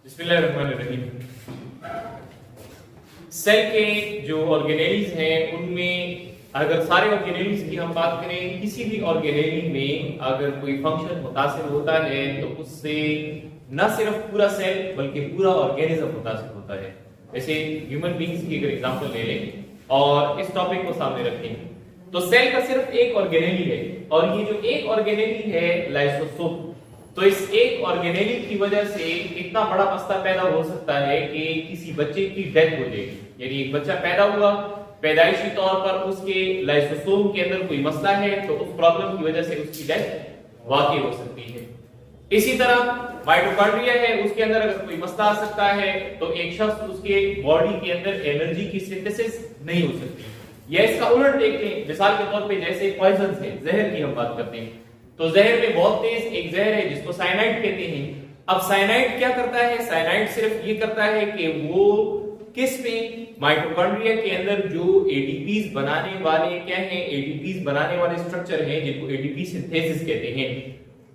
बिस्मिल्लाहिर्रहमानिर्रहीम। सेल के जो ऑर्गेनेलीज हैं उनमें अगर सारे ऑर्गेनेलीज की हम बात करें, किसी भी ऑर्गेनेली में अगर कोई फंक्शन मुतासिर होता है तो उससे न सिर्फ पूरा सेल बल्कि पूरा ऑर्गेनिज्म मुतासिर होता है। जैसे ह्यूमन बींग्स की अगर एग्जांपल ले लें और इस टॉपिक को सामने रखें तो सेल का सिर्फ एक ऑर्गेनेली है और ये जो एक ऑर्गेनेली है लाइसोसोम। तो इस एक ऑर्गेनेली की वजह से इतना बड़ा मसला पैदा हो सकता है कि किसी बच्चे की डेथ हो जाएगी। यानी एक बच्चा पैदा हुआ, पैदाइशी तौर पर उसके लाइसोसोम के अंदर कोई मसला है तो उस प्रॉब्लम की वजह से उसकी डेथ वाकई हो सकती है। इसी तरह माइटोकॉन्ड्रिया है, उसके अंदर अगर कोई मसला आ सकता है तो एक शख्स उसके बॉडी के अंदर एनर्जी की सिंथेसिस नहीं हो सकती। या इसका उलट देखते हैं, मिसाल के तौर पे जैसे पॉइजन है, जहर की हम बात करते हैं तो जहर में बहुत तेज एक जहर है जिसको साइनाइड कहते हैं। अब साइनाइड क्या करता है? साइनाइड सिर्फ ये करता है कि वो किस में माइटोकॉन्ड्रिया के अंदर जो एटीपीज बनाने वाले क्या हैं, एटीपीज बनाने वाले स्ट्रक्चर हैं जिनको एटीपी सिंथेसिस कहते हैं,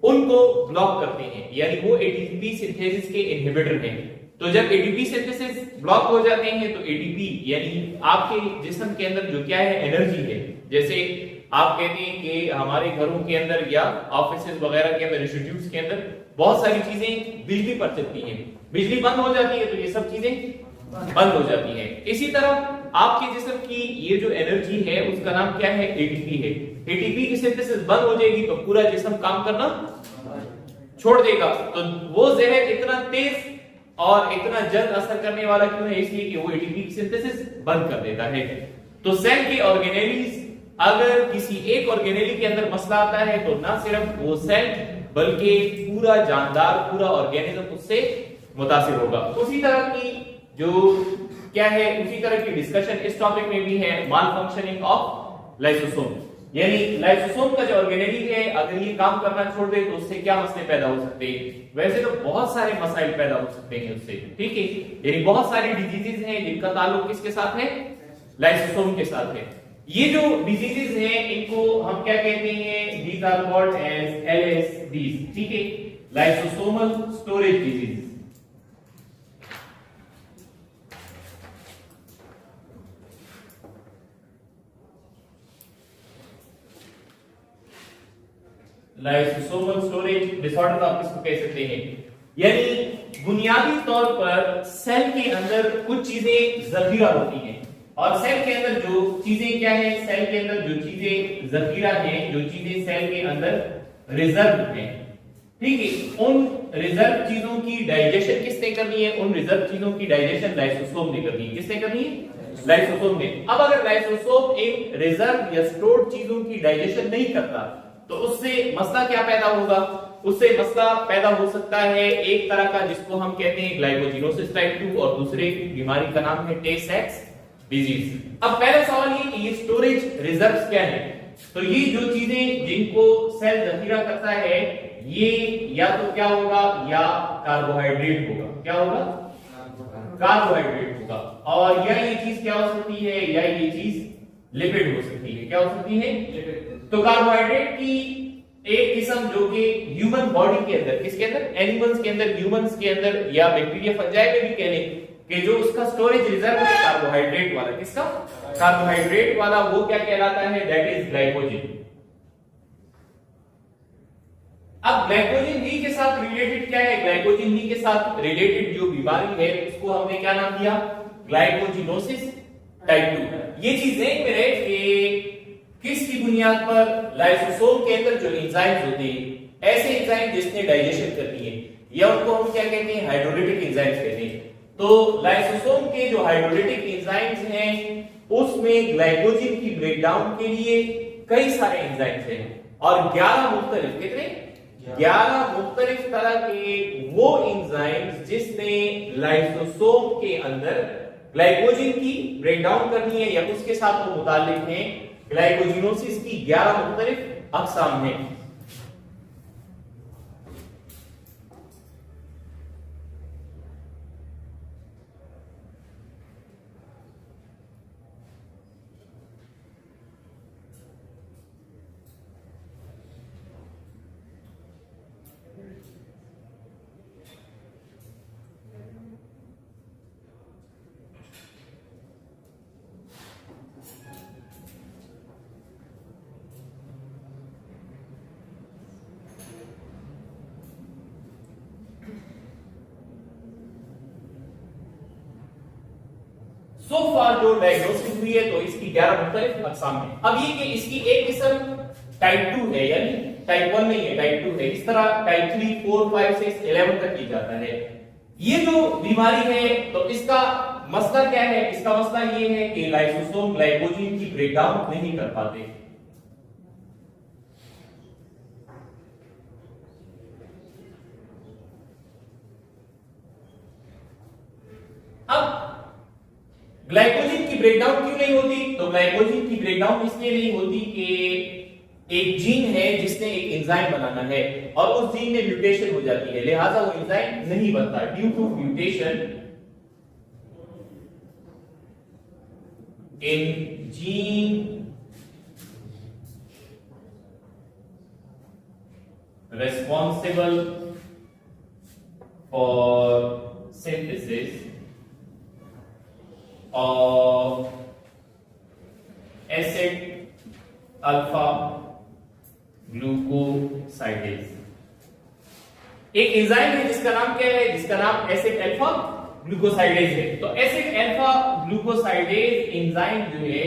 उनको ब्लॉक करते हैं। यानी वो एटीपी सिंथेसिस के इनहिबिटर हैं। तो जब एटीपी सिंथेसिस ब्लॉक हो जाते हैं तो एटीपी यानी आपके जिस्म के अंदर जो क्या है, एनर्जी है। जैसे आप कहते हैं कि हमारे घरों के अंदर या ऑफिसेज वगैरह के अंदर, इंस्टीट्यूट्स के अंदर बहुत सारी चीजें बिजली पर चलती हैं, बिजली बंद हो जाती है तो ये सब चीजें बंद हो जाती हैं। इसी तरह आपके जिस्म की ये जो एनर्जी है उसका नाम क्या है? एटीपी है। एटीपी की सिंथेसिस बंद हो जाएगी तो पूरा जिस्म काम करना छोड़ देगा। तो वो जहर इतना तेज और इतना जल्द असर करने वाला क्यों है? इसलिए कि वो एटीपी की सिंथेसिस बंद कर देता है। तो सेल की ऑर्गेनेलीज अगर किसी एक ऑर्गेनेली के अंदर मसला आता है तो ना सिर्फ वो सेल बल्कि पूरा जानदार, पूरा ऑर्गेनिज्म उससे मुतासिर होगा। उसी तरह की जो क्या है, उसी तरह की डिस्कशन इस टॉपिक में भी है, माल फंक्शनिंग ऑफ लाइसोसोम। यानी लाइसोसोम का जो ऑर्गेनेली है अगर ये काम करना छोड़ दे तो उससे क्या मसले पैदा हो सकते हैं? वैसे तो बहुत सारे मसाइल पैदा हो सकते हैं उससे, ठीक है। यानी बहुत सारी डिजीजेस हैं जिनका ताल्लुक किसके साथ है? लाइसोसोम के साथ है। ये जो डिजीजेस हैं इनको हम क्या कहते हैं? दीज आर कॉल्ड एज एलएसडीज, ठीक है, lysosomal storage disease. Lysosomal storage disorder आप इसको कह सकते हैं। यानी बुनियादी तौर पर सेल के अंदर कुछ चीजें जखीरा होती हैं और सेल के अंदर जो चीजें क्या है, सेल के अंदर जो चीजें जखीरा हैं, जो चीजें सेल के अंदर रिजर्व हैं, ठीक है, उन रिजर्व चीजों की डाइजेशन किसने करनी है? उन रिजर्व चीजों की डाइजेशन लाइसोसोम ने करनी है। किसने करनी है? लाइसोसोम ने। अब अगर लाइसोसोम इन रिजर्व या स्टोर्ड चीजों की डाइजेशन नहीं करता तो उससे मसला क्या पैदा होगा? उससे मसला पैदा हो सकता है एक तरह का जिसको हम कहते हैं ग्लाइकोजिनोसिस टाइप 2 और दूसरे बीमारी का नाम है टे सेक्स डिजीज। अब पहला सवाल ये कि ये स्टोरेज रिजर्व्स क्या है? तो ये जो चीजें जिनको सेल जखीरा करता है ये या तो क्या होगा, या कार्बोहाइड्रेट होगा। क्या होगा? कार्बोहाइड्रेट होगा। और या ये चीज क्या हो सकती है, या ये चीज लिपिड हो सकती है। क्या हो सकती है? तो कार्बोहाइड्रेट की एक किस्म जो कि ह्यूमन बॉडी के अंदर, किसके अंदर? एनिमल्स के अंदर, ह्यूमंस के अंदर या बैक्टीरिया फंजाई में भी कह लें कि जो उसका स्टोरेज रिजर्व है कार्बोहाइड्रेट वाला, किसका? कार्बोहाइड्रेट वाला, वो क्या कहलाता है? That is glycogen. अब ग्लाइकोजन ही के साथ रिलेटेड क्या है? ग्लाइकोजन ही के साथ रिलेटेड जो बीमारी है उसको हमने क्या नाम दिया? ग्लाइकोजिनोसिस टाइप 2। ये चीज देख में रहे कि किसकी बुनियाद पर? लाइसोसोम के अंदर जो एंजाइम्स होते हैं, ऐसे एंजाइम जिसने डाइजेशन करनी है, या उनको हम क्या कहते हैं? हाइड्रोलिटिक एंजाइम्स कहते हैं। तो लाइसोसोम के जो हाइड्रोलिटिक एंजाइम्स हैं उसमें ग्लाइकोजन की ब्रेकडाउन के लिए कई सारे एंजाइम्स हैं और 11 मुख्तलिफ, कितने? 11 मुख्तलिफ तरह के वो एंजाइम्स जिसने लाइसोसोम के अंदर ग्लाइकोजन की ब्रेकडाउन करनी है या उसके साथ वो मुताल्लिक हैं। ग्लाइकोजिनोसिस की 11 मुख्तलिफ अक़साम हैं। सो फार जो डायग्नोसिस हुई है तो इसकी 11 मुख्तलिफ अक़साम है। अब ये कि इसकी एक किस्म टाइप 2 है, यानी टाइप 1 नहीं है, टाइप 2 है। इस तरह टाइप 3, 4, 5, 6, 11 तक की जाता है। ये जो बीमारी है तो इसका मसला क्या है? इसका मसला ये है कि लाइसोसोम ग्लाइकोजन की ब्रेकडाउन नहीं कर पाते। अब ग्लाइकोजन की ब्रेकडाउन क्यों नहीं होती? तो ग्लाइकोजन की ब्रेकडाउन इसलिए नहीं होती कि एक जीन है जिसने एक एंजाइम बनाना है और उस जीन में म्यूटेशन हो जाती है, लिहाजा वो एंजाइम नहीं बनता। Due to mutation in gene responsible for synthesis of acid alpha glucosidase। एक एंजाइम है जिसका नाम क्या है? जिसका नाम एसिड अल्फा ग्लूकोसाइडेज है। तो एसिड अल्फा ग्लूकोसाइडेज एंजाइम जो है,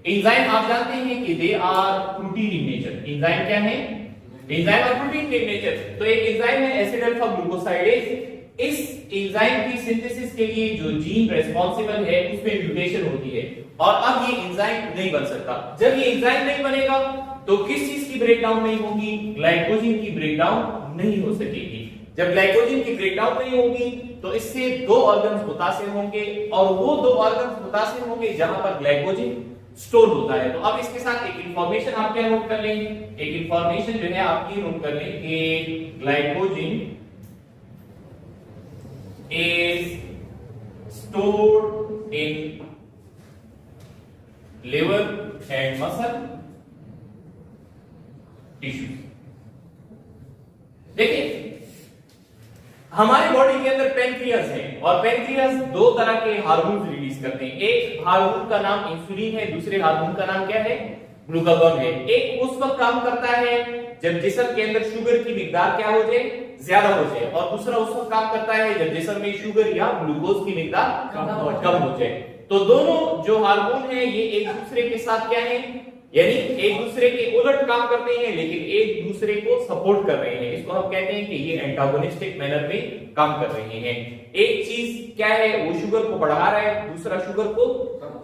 एंजाइम आप जानते हैं कि they are protein in nature. Enzyme क्या है? एंजाइम और प्रोटीन इन नेचर। तो एक एंजाइम है एसिड अल्फा ग्लूकोसाइडेज। इस एंजाइम की सिंथेसिस के लिए जो जीन रिस्पांसिबल है उसमें म्यूटेशन होती है और अब ये एंजाइम नहीं बन सकता। जब ये एंजाइम नहीं बनेगा तो किस चीज की ब्रेकडाउन नहीं होगी? ग्लाइकोजन की ब्रेकडाउन नहीं हो सकेगी। जब ग्लाइकोजन की ब्रेकडाउन नहीं होगी तो इससे दो ऑर्गन्स मुतासिर होंगे और वो दो ऑर्गन्स मुतासिर होंगे जहां पर ग्लाइकोजन स्टोर होता है। तो अब इसके साथ एक इंफॉर्मेशन आप क्या नोट कर लें? एक इंफॉर्मेशन जो है आप ये नोट कर लें कि glycogen is stored in liver and muscle tissues। देखिए हमारी बॉडी के अंदर पेनक्रियास है और पेनक्रियास दो तरह के हार्मोन रिलीज करते हैं। एक हार्मोन का नाम इंसुलिन है, दूसरे हार्मोन का नाम क्या है? ग्लूकागॉन है। एक उस वक्त काम करता है जब जिस्म के अंदर शुगर की मिकदार क्या हो जाए? ज्यादा हो जाए, और दूसरा उस वक्त काम करता है जब जिस्म में शुगर या ग्लूकोज की मिकदार कम हो जाए। तो दोनों जो हार्मोन है ये एक दूसरे के साथ क्या है? यानी एक दूसरे के उलट काम करते हैं लेकिन एक दूसरे को सपोर्ट कर रहे हैं। इसको हम कहते हैं कि ये एंटागोनिस्टिक मैनर में काम कर रहे हैं। एक चीज क्या है? वो शुगर को बढ़ा रहा है, दूसरा शुगर को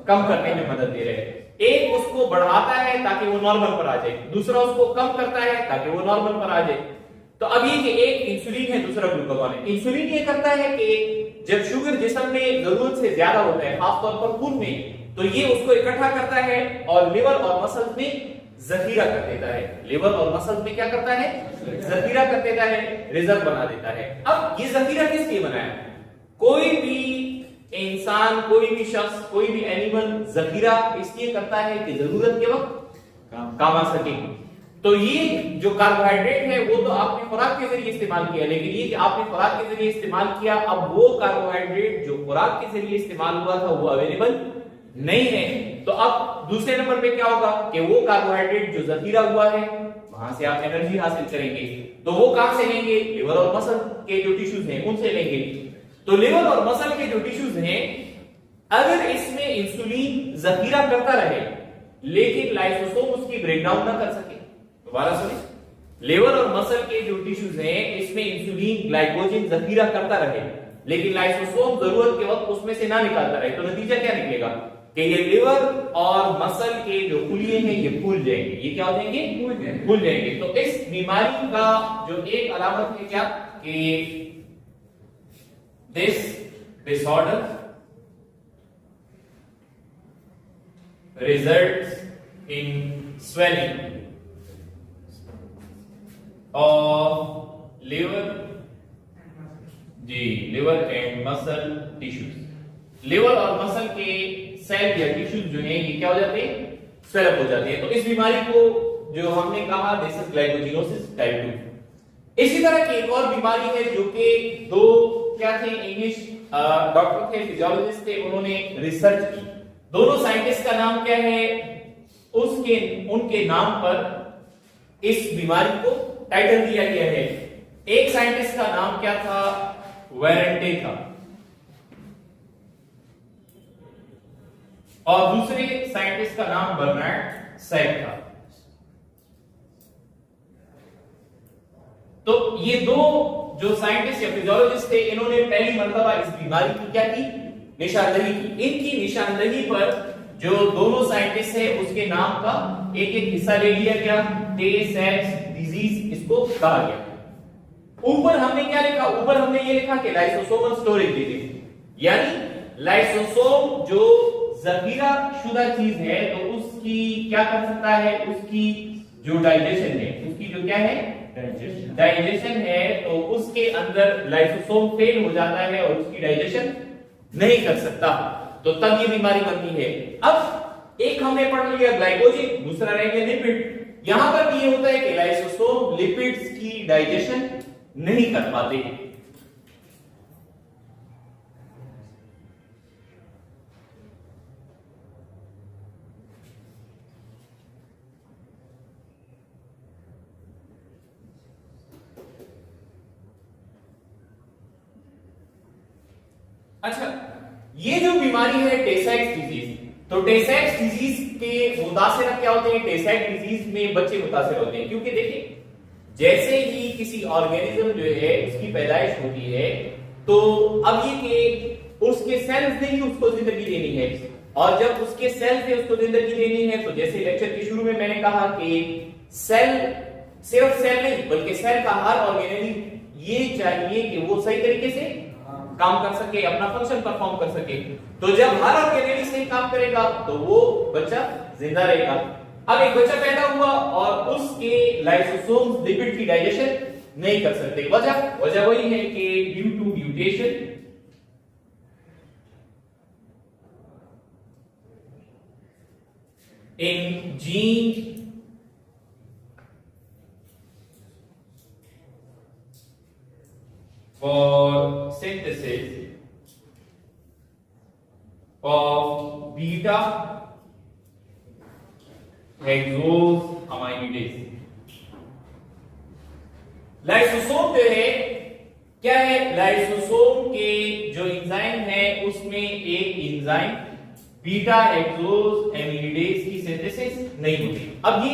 कम करने में मदद दे रहा है। एक उसको बढ़ाता है ताकि वो नॉर्मल पर आ जाए, दूसरा उसको कम करता है ताकि वो नॉर्मल पर आ जाए। तो अब ये कि एक इंसुलिन है, दूसरा ग्लूकागॉन है। इंसुलिन ये करता है कि जब शुगर जिस्म में जरूरत से ज्यादा होता है, खासतौर पर खून में, तो ये उसको इकट्ठा करता है और लिवर और मसल्स में जखीरा कर देता है। लिवर और मसल्स में क्या करता है? जखीरा कर देता है, रिजर्व बना देता है। अब ये जखीरा किस लिए बनाया? कोई भी इंसान, कोई भी शख्स, कोई भी एनिमल जखीरा इसलिए करता है कि जरूरत के वक्त काम आ सके। तो ये जो कार्बोहाइड्रेट है वो तो आपने खुराक के जरिए इस्तेमाल किया, लेकिन ये कि आपने खुराक के जरिए इस्तेमाल किया, अब वो कार्बोहाइड्रेट जो खुराक के जरिए इस्तेमाल हुआ था वो अवेलेबल नहीं है। तो अब दूसरे नंबर पे क्या होगा कि वो कार्बोहाइड्रेट जो जखीरा हुआ है वहां से आप एनर्जी हासिल करेंगे। तो वो कहां से लेंगे? लिवर और मसल के जो टिश्यूज हैं उनसे लेंगे। तो लिवर और मसल के जो टिश्यूज हैं, अगर इसमें इंसुलिन जखीरा करता रहे लेकिन लाइसोसोम उसकी ब्रेकडाउन ना कर सके, दोबारा सुनिए, लिवर और मसल के जो टिश्यूज हैं इसमें इंसुलिन ग्लाइकोजन जखीरा करता रहे लेकिन लाइसोसोम जरूरत के वक्त उसमें से ना निकालता रहे, तो नतीजा क्या निकलेगा कि ये लिवर और मसल के जो खुलिए हैं ये फूल जाएंगे। ये क्या हो जाएंगे? फूल जाएंगे। तो इस बीमारी का जो एक अलामत है क्या कि this disorder results in swelling of liver and muscle tissues। Liver और मसल के सेल या टिश्यूज जो है ये क्या हो जाते हैं? स्वेल अप हो जाते हैं। तो इस बीमारी को जो हमने कहा दिस इज ग्लाइकोजिनोसिस टाइप 2। इसी तरह की एक और बीमारी है जो कि दो क्या थे? इंग्लिश डॉक्टर थे, फिजियोलॉजिस्ट थे, उन्होंने रिसर्च की। दोनों साइंटिस्ट का नाम क्या है? उनके नाम पर इस बीमारी को टाइटल दिया गया है। एक साइंटिस्ट का नाम क्या था? वेरेंटे था। और दूसरे साइंटिस्ट का नाम बर्नार्ड सैप था। तो ये दो जो साइंटिस्ट या फिजियोलॉजिस्ट थे, इन्होंने पहली मर्तबा इस बीमारी की क्या की, निशानदही की। इनकी निशानदही पर जो दोनों साइंटिस्ट है उसके नाम का एक एक हिस्सा ले लिया गया, टे-सैक्स डिजीज इसको कहा गया। ऊपर हमने क्या लिखा, ऊपर हमने ये लिखा कि लाइसोसोमल स्टोरेज डिजीज, यानी लाइसोसोम जो जखीरा शुदा चीज है तो उसकी क्या कर सकता है, उसकी जो डाइजेशन है, उसकी जो क्या है डाइजेशन है, तो उसके अंदर लाइसोसोम फेल हो जाता है और उसकी डाइजेशन नहीं कर सकता, तो तब ये बीमारी बनती है। अब एक हमने पढ़ लिया ग्लाइकोजन, दूसरा रह गया लिपिड। यहां पर भी ये होता है कि लाइसोसोम लिपिड्स की डाइजेशन नहीं कर पाते हैं। अच्छा, ये जो बीमारी है टे-सैक्स डिजीज, तो टे-सैक्स डिजीज के मुतासिर क्या होते हैं, टे-सैक्स डिजीज में बच्चे मुतासिर होते हैं, क्योंकि देखिए जैसे ही किसी ऑर्गेनिज्म जो है उसकी पैदाइश होती है, तो अब ये कि उसके सेल्स ने ही उसको जिंदगी देनी है, और जब उसके सेल्स ने उसको जिंदगी देनी है, तो जैसे लेक्चर के शुरू में मैंने कहा कि सेल सिर्फ सेल नहीं बल्कि सेल का हर ऑर्गेनिज्म ये चाहिए कि वो सही तरीके से काम कर सके, अपना फंक्शन परफॉर्म कर सके। तो जब हर ऑर्गेनिज्म सही काम करेगा तो वो बच्चा जिंदा रहेगा। अब एक बच्चा पैदा हुआ और उसके लाइसोसोम्स लिपिड की डाइजेशन नहीं कर सकते, वजह वही है कि due to mutation in gene for synthesis of beta hexosaminidase। Lysosome जो है क्या है, लाइसोसोम के जो एंजाइम है उसमें एक एंजाइम बीटा हेक्सोसामिनिडेज की सिंथेसिस नहीं होती। अब ये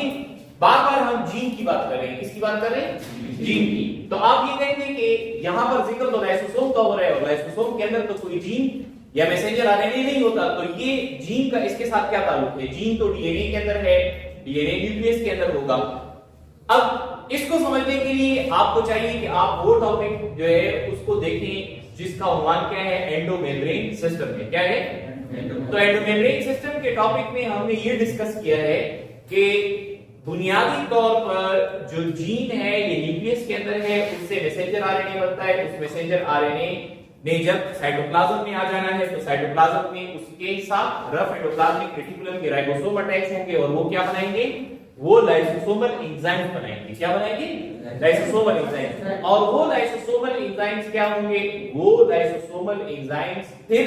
बार बार हम जीन की बात कर रहे हैं, किसकी बात कर रहे हैं, जीन की। तो आप ये कहेंगे कि यहां पर जिक्र तो लाइसोसोम का हो रहा है और लाइसोसोम के अंदर तो कोई जीन या मैसेंजर आरएनए नहीं होता, तो ये जीन का इसके साथ क्या ताल्लुक है, जीन तो डीएनए के अंदर है, डीएनए न्यूक्लियस के अंदर होगा। अब इसको समझने के लिए आपको चाहिए कि आप वो टॉपिक जो है उसको देखें जिसका उन्वान क्या है, एंडोमेम्ब्रेन सिस्टम है। क्या है, तो एंडोमेम्ब्रेन सिस्टम के टॉपिक में हमने ये डिस्कस किया है कि बुनियादी तौर पर जो जीन है ये न्यूक्लियस के अंदर है, उससे मैसेंजर आरएनए बनता है, उस मैसेंजर आरएनए ने जब साइटोप्लाज्म में आ जाना है तो साइटोप्लाज्म में उसके साथ रफ एंडोप्लाज्मिक रेटिकुलम के राइबोसोम अटैच होंगे और वो क्या बनाएंगे, वो लाइसोसोमल एंजाइम्स बनाएंगे। क्या बनाएंगे, लाइसोसोमल एंजाइम्स। और वो लाइसोसोमल एंजाइम्स क्या होंगे, वो लाइसोसोमल एंजाइम्स फिर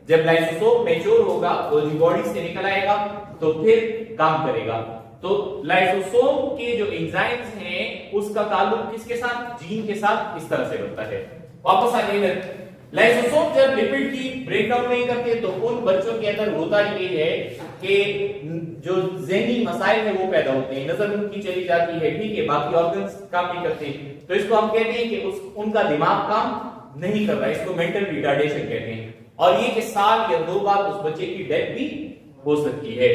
जब लाइसोसोम मैच्योर होगा, गोल्गी बॉडी से निकल आएगा तो फिर काम करेगा। तो लाइसोसोम के जो एंजाइम्स हैं उसका ताल्लुक किसके साथ, जीन के साथ इस तरह से बनता है। वापस आ जाइए, लाइसोसोम जब लिपिड की ब्रेकडाउन नहीं करते तो उन बच्चों के अंदर होता ये है कि जो ज़हनी मसाइल है वो पैदा होते हैं, नजर उनकी चली जाती है, ठीक है, बाकी ऑर्गन्स काम नहीं करते, तो इसको हम कहते हैं कि उनका दिमाग काम नहीं कर रहा है, इसको मेंटल रिटार्डेशन कहते हैं। और ये कि साल या 2 बाद उस बच्चे की डेथ भी हो सकती है।